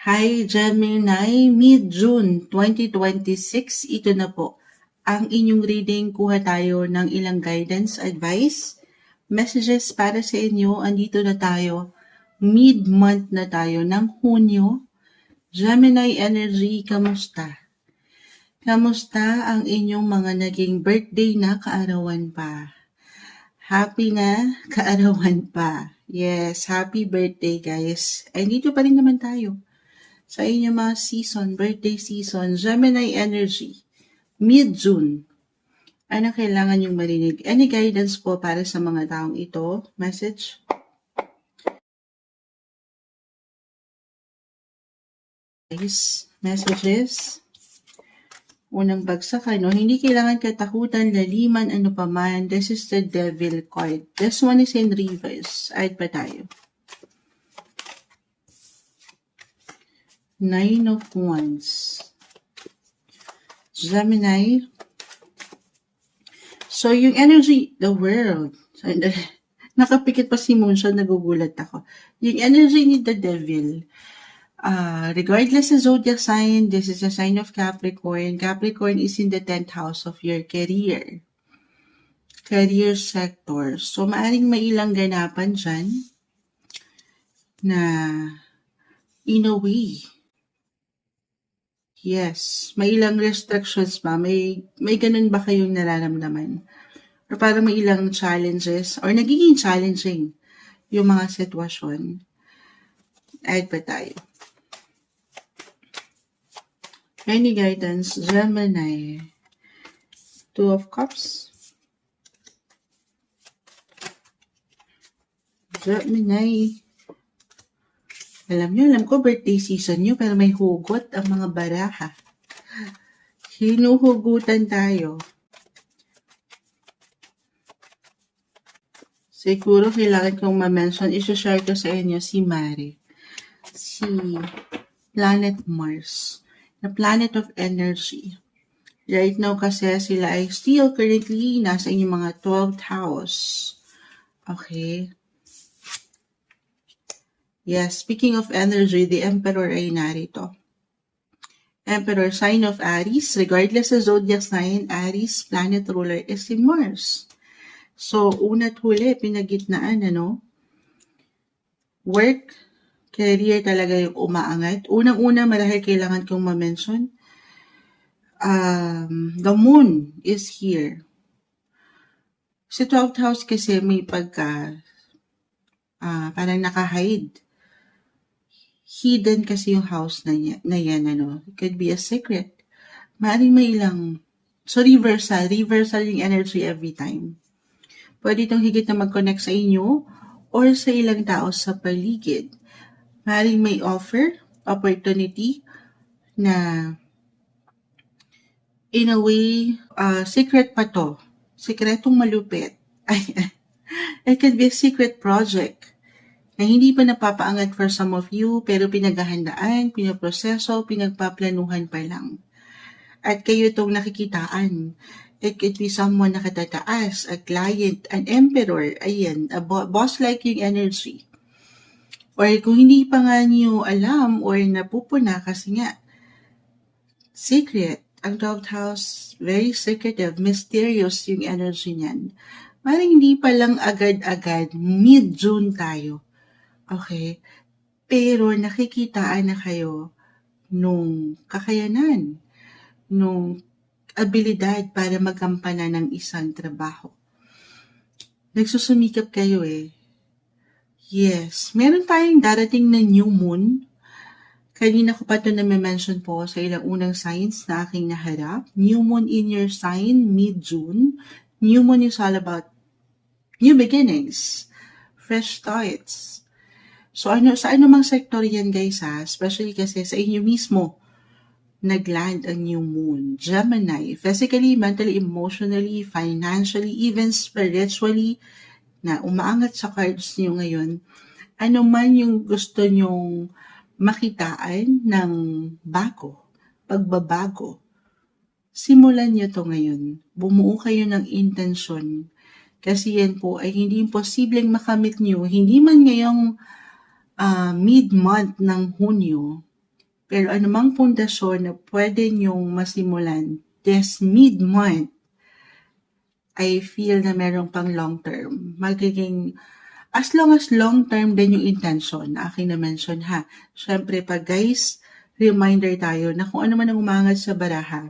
Hi Gemini, mid-June 2026, ito na po ang inyong reading. Kuha tayo ng ilang guidance, advice, messages para sa inyo. Andito na tayo, mid-month na tayo ng Hunyo. Gemini energy, kamusta? Kamusta ang inyong mga naging birthday na kaarawan pa? Happy na kaarawan pa. Yes, happy birthday guys. Ay, dito pa rin naman tayo sa inyong mga season, birthday season, Gemini energy, mid-June. Ano kailangan yung marinig? Any guidance po para sa mga taong ito? Message? Messages? Unang bagsak, hindi kailangan katakutan, laliman, ano pa man. This is the devil card. This one is in reverse. Ayat pa tayo. 9 of Wands. Gemini. So, yung energy, the world. So, nakapikit pa si Moonshot, nagugulat ako. Yung energy ni the devil, regardless sa zodiac sign, this is a sign of Capricorn. Capricorn is in the 10th house of your career sector. So, maaring may ilang ganapan dyan na in a way, yes, may ilang restrictions ba? May ganun ba kayong nararamdaman? Or parang may ilang challenges or nagiging challenging yung mga sitwasyon. Add pa tayo. Any guidance, Gemini. 2 of Cups. Gemini. Alam ko birthday season nyo, pero may hugot ang mga baraha. Hinuhugutan tayo. Siguro kailangan kong ma-mention, isi-share ko sa inyo si Mare. Si Planet Mars. The planet of energy. Right now kasi sila ay still currently nasa inyong mga 12th house. Okay. Yes, speaking of energy, the Emperor ay narito. Emperor, sign of Aries, regardless sa zodiac sign, Aries, planet ruler is in Mars. So, una't huli, pinagitnaan, work, career talaga yung umaangat. Unang-una, marahil kailangan kong ma-mention, the moon is here. Sa 12th house kasi may pagka, parang naka-hide. Hidden kasi yung house na yan. It could be a secret. Maaaring may ilang, so reversal yung energy every time. Pwede itong higit na mag-connect sa inyo or sa ilang tao sa paligid. Maaaring may opportunity na in a way, secret pa to. Sikretong malupit. It could be a secret project na hindi pa napapaangat for some of you, pero pinaghahandaan, pinoproseso, pinagpaplanuhan pa lang. At kayo itong nakikitaan. It could be someone na katataas, a client, an emperor, ayan, a boss-like yung energy. Or kung hindi pa nga niyo alam or napupuna kasi nga, secret, ang 12th house, very secretive, mysterious yung energy niyan. Parang hindi pa lang agad-agad, mid-June tayo. Okay? Pero nakikitaan na kayo nung kakayanan, nung abilidad para magampanan ng isang trabaho. Nagsusumikap kayo Yes. Meron tayong darating na new moon. Kanina ko pa ito na-mention po sa ilang unang signs na aking naharap. New moon in your sign, mid-June. New moon is all about new beginnings, fresh starts. So sa anumang sektor yan guys especially kasi sa inyo mismo, nagland ang new moon. Gemini, physically, mentally, emotionally, financially, even spiritually, na umaangat sa cards niyo ngayon, ano man yung gusto nyong makitaan ng pagbabago, simulan nyo to ngayon. Bumuo kayo ng intensyon. Kasi yan po ay hindi imposibleng makamit nyo, hindi man ngayong mid-month ng Hunyo, Pero anumang pundasyon na pwede nyong masimulan this mid-month, I feel na merong pang long term. Magiging, as long as long term din yung intention na aking na-mention ha. Siyempre, pag guys, reminder tayo na kung ano man ang umangat sa baraha,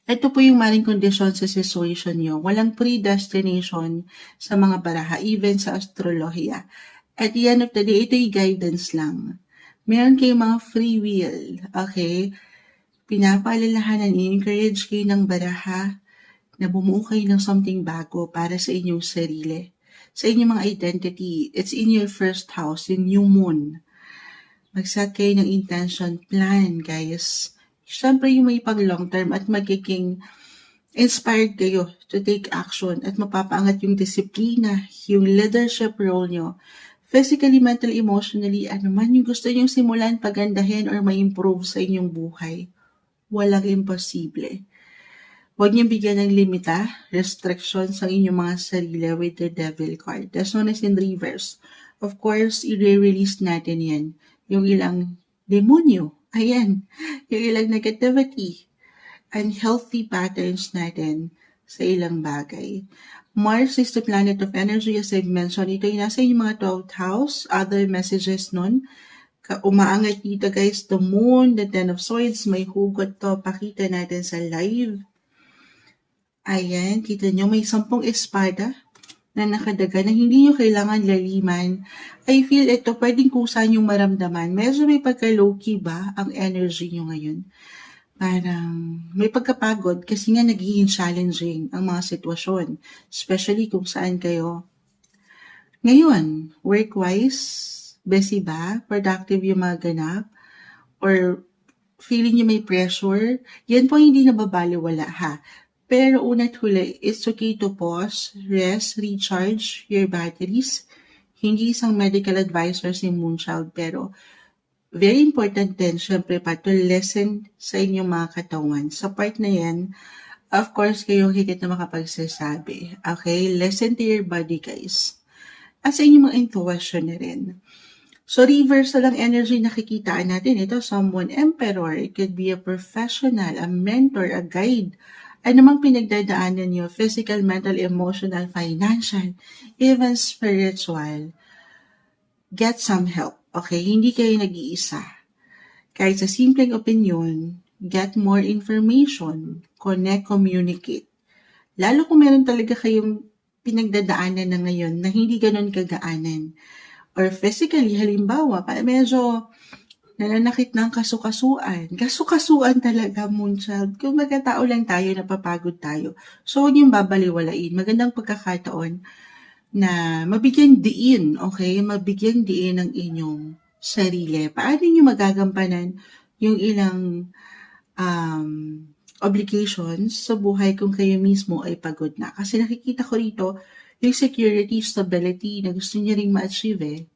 ito po yung maring kondisyon sa situation nyo. Walang predestination sa mga baraha, even sa astrolohiya. At the end of the day, ito yung guidance lang. Meron kayong mga free will, okay? Pinapaalalahanan, i-encourage kayo ng baraha na bumuo kayo ng something bago para sa inyong sarili. Sa inyong mga identity, it's in your first house, in new moon. Mag-set kayo ng intention plan, guys. Siyempre yung may pang long term at magiging inspired kayo to take action at mapapaangat yung disiplina, yung leadership role nyo. Physically, mentally, emotionally, ano man yung gusto nyong simulan, pagandahin, or ma-improve sa inyong buhay. Walang imposible. Huwag niyong bigyan ng limita, restrictions ang inyong mga sarili with the devil card. That's known as in reverse. Of course, i-release natin yan. Yung ilang demonyo. Ayan. Yung ilang negativity. Unhealthy patterns natin sa ilang bagay. Mars is the planet of energy, as I've mentioned. Ito yung nasa inyong mga 12th house. Other messages nun. Umaangat dito guys, the moon, the 10 of swords, may hugot to. Pakita natin sa live. Ayan, kita nyo, may 10 espada na nakadaga na hindi nyo kailangan laliman. I feel ito, pwedeng kusa nyong maramdaman. Medyo may pagka-low-key ba ang energy nyo ngayon? Parang may pagkapagod kasi nga nagiging challenging ang mga sitwasyon. Especially kung saan kayo. Ngayon, work-wise, busy ba? Productive yung mga ganap? Or feeling nyo may pressure? Yan po hindi nababaliwala ha. Pero una't huli, it's okay to pause, rest, recharge your batteries. Hindi isang medical advisor si Moonchild, pero very important din, syempre pa, to listen sa inyong mga katawan. Sa part na yan, of course, kayong higit na makapagsasabi. Okay? Listen to your body, guys. At sa inyong mga intuition na rin. So, reversal ang energy nakikitaan natin. Ito, someone emperor. It could be a professional, a mentor, a guide. Ano mang pinagdadaanan nyo, physical, mental, emotional, financial, even spiritual, get some help. Okay? Hindi kayo nag-iisa. Kahit sa simpleng opinion, get more information, connect, communicate. Lalo kung meron talaga kayong pinagdadaanan na ngayon na hindi ganun kagaanan. Or physically, halimbawa, medyo nananakit ng kasukasuan. Kasukasuan talaga, Moonchild. Kung magkatao lang tayo, napapagod tayo. So, huwag niyong babaliwalain. Magandang pagkakataon na mabigyan diin, okay? Mabigyan diin ang inyong sarili. Paano niyo magagampanan yung ilang obligations sa buhay kung kayo mismo ay pagod na? Kasi nakikita ko rito yung security, stability na gusto niyo ring ma-achieve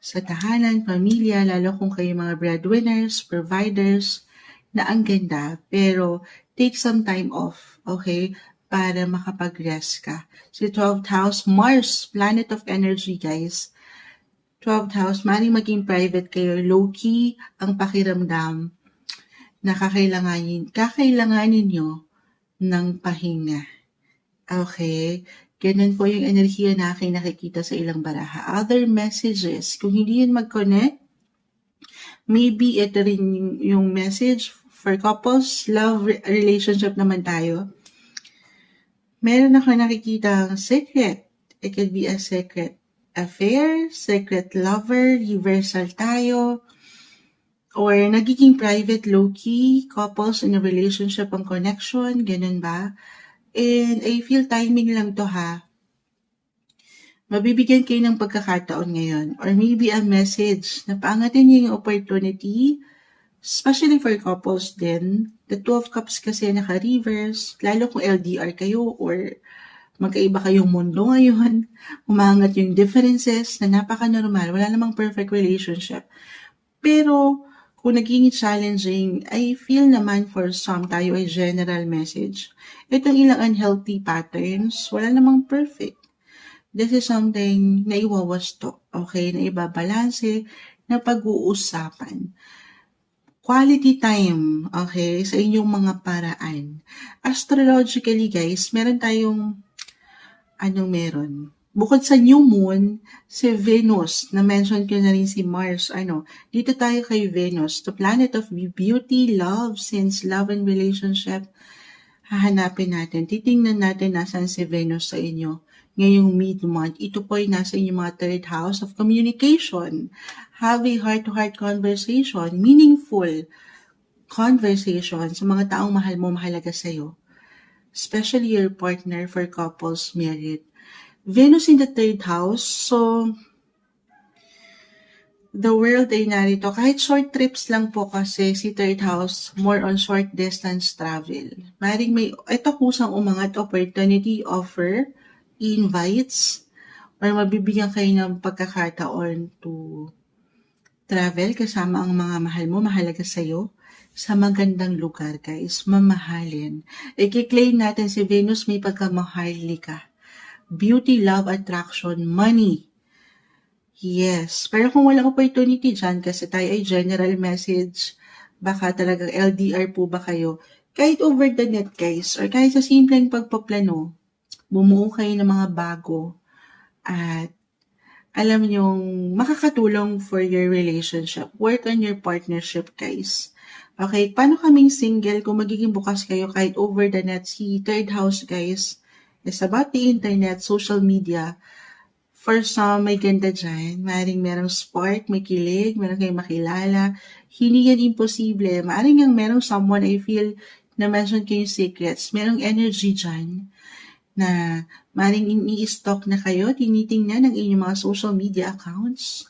sa tahanan, pamilya, lalo kung kayo mga breadwinners, providers, na ang ganda, pero take some time off, okay, para makapag-rest ka. Si 12th house, Mars, planet of energy, guys. 12th house, maring maging private kayo, low-key ang pakiramdam na kakailanganin nyo ng pahinga. Okay? Ganun po yung enerhiya na aking nakikita sa ilang baraha. Other messages, kung hindi yun mag-connect, maybe ito rin yung message for couples, love relationship naman tayo. Meron ako nakikita ang secret. It could be a secret affair, secret lover, reversal tayo, or nagiging private, low-key, couples in a relationship ang connection, ganun ba? And I feel timing lang to ha. Mabibigyan kayo ng pagkakataon ngayon or maybe a message na paangatin niyo yung opportunity, especially for couples din. The 12 cups kasi naka-reverse, lalo kung LDR kayo or magkaiba kayong mundo ngayon, umangat yung differences na napaka-normal, wala namang perfect relationship. Pero kung naging challenging, I feel naman for some tayo ay general message. Itong ilang unhealthy patterns, wala namang perfect. This is something na iwawasto, okay? Na ibabalanse, na pag-uusapan. Quality time, okay, sa inyong mga paraan. Astrologically, guys, meron tayong, meron? Bukod sa new moon, si Venus, na-mention ko na rin si Mars, dito tayo kay Venus, the planet of beauty, love, sense, love, and relationship. Hahanapin natin, titingnan natin nasan si Venus sa inyo ngayong mid-month. Ito po ay nasa inyong mga third house of communication. Have a heart-to-heart conversation, meaningful conversation sa mga taong mahal mo, mahalaga sa'yo. Especially your partner for couples married. Venus in the third house, so the world ay narito. Kahit short trips lang po kasi si third house, more on short distance travel. Maring may, ito kusang umangat, opportunity, offer, invites, or mabibigyan kayo ng pagkakataon to travel kasama ang mga mahal mo, mahalaga sa'yo, sa magandang lugar, guys. Mamahalin. I-claim natin si Venus may pagkamahalika. Beauty, love, attraction, money. Yes. Pero kung walang opportunity dyan, kasi tayo ay general message, baka talagang LDR po ba kayo, kahit over the net, guys, or kahit sa simpleng pagpaplano, bumuo kayo ng mga bago, at alam nyong makakatulong for your relationship. Work on your partnership, guys. Okay, paano kaming single kung magiging bukas kayo kahit over the net? Si third house, guys, is about the internet, social media. For some, may ganda dyan. Maring merong spark, may kilig, meron kayong makilala. Hindi yan imposible. Maring yung merong someone, I feel, na mention kayong secrets. Merong energy dyan na maring ini-stalk na kayo, tinitingnan ng inyong mga social media accounts.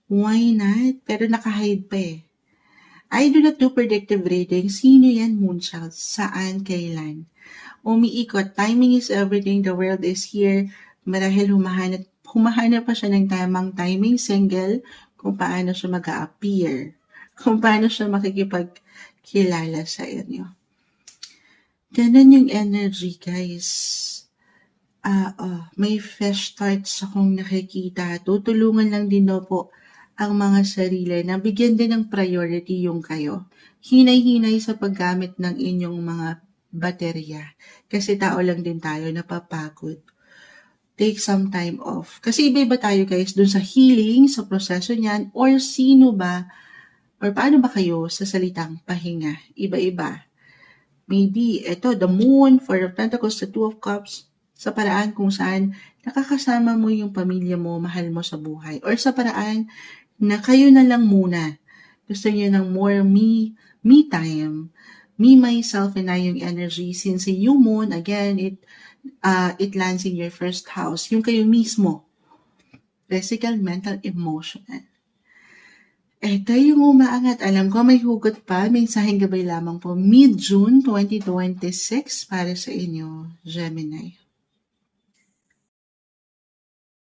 Why not? Pero naka-hide pa eh. I do not do predictive reading. Sino yan, Moonchild? Saan? Kailan? Umiikot. Timing is everything. The world is here. Marahil humahanap pa siya ng tamang timing, single, kung paano siya mag-a-appear. Kung paano siya makikipagkilala sa inyo. Ganun yung energy, guys. May fresh starts akong nakikita. Tutulungan lang din po ang mga sarili na bigyan din ng priority yung kayo. Hinay-hinay sa paggamit ng inyong mga baterya. Kasi tao lang din tayo, napapagod. Take some time off. Kasi iba-iba tayo, guys, dun sa healing, sa proseso niyan, or sino ba, or paano ba kayo sa salitang pahinga? Iba-iba. Maybe, the moon, Four of Pentacles, the Two of Cups, sa paraan kung saan nakakasama mo yung pamilya mo, mahal mo sa buhay. Or sa paraan na kayo na lang muna. Gusto niyo ng more me time. Me, myself, and I yung energy. Since yung moon, again, it lands in your first house. Yung kayo mismo. Physical, mental, emotional. Ito yung umaangat. Alam ko may hugot pa. Mensaheng gabay lamang po. Mid-June 2026 para sa inyo, Gemini.